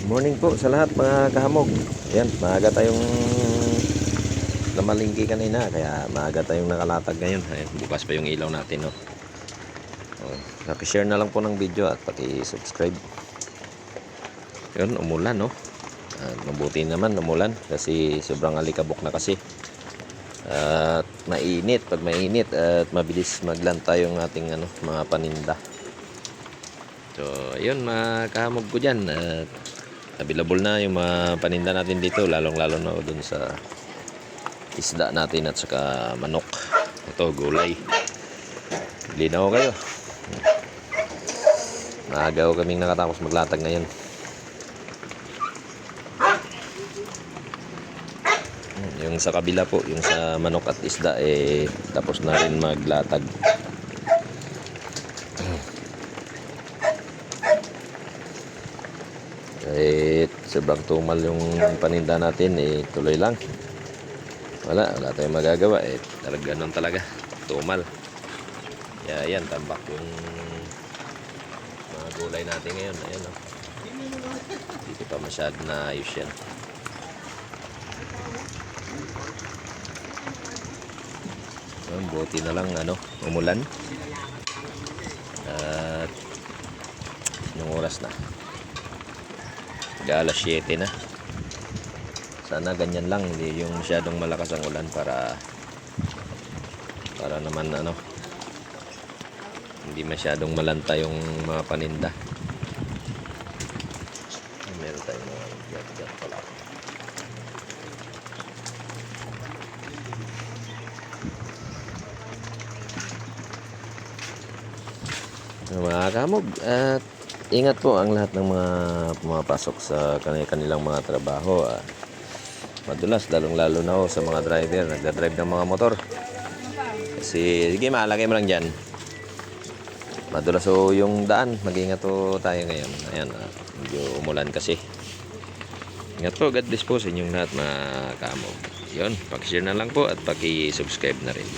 Morning po sa lahat mga kahamog. Ayan, maaga tayong namalingki kanina, kaya maaga tayong nakalatag ngayon. Ayan, bukas pa yung ilaw natin, no. Paki-share na lang po ng video at paki-subscribe. Yun, umulan, no. Mabuti naman umulan kasi sobrang alikabok na kasi. At mainit, pag mainit at mabilis maglanta yung ating mga paninda. So, ayun mga kahamog ko dyan. Available na yung mga paninda natin dito, lalong-lalo na dun sa isda natin at saka manok. Ito, gulay. Bili na ako kayo. Maaga ko kaming nakatapos maglatag ngayon. Yung sa kabila po, yung sa manok at isda, tapos na rin maglatag. Sobrang tumal yung paninda natin, tuloy lang. Wala tayong magagawa, ganun talaga, tumal. Kaya yan, tambak yung mga gulay natin ngayon. Ayan, oh. Dito pa masyado na ayos yan. Buti na lang umulan. At yung oras na alas 7 na. Sana ganyan lang, hindi yung masyadong malakas ang ulan para naman hindi masyadong malanta yung mga paninda. Meron tayong mga gat-gat pala. Mga kamog, at ingat po ang lahat ng mga pumapasok sa kanilang mga trabaho. Madulas, lalong-lalo na sa mga driver, nagdadrive ng mga motor. Kasi, sige, maalagay mo lang dyan. Madulas yung daan. Mag-ingat tayo ngayon. Ayan, medyo umulan kasi. Ingat po, God bless po sa inyong lahat mga kamog. Yun, paki-share na lang po at paki-subscribe na rin.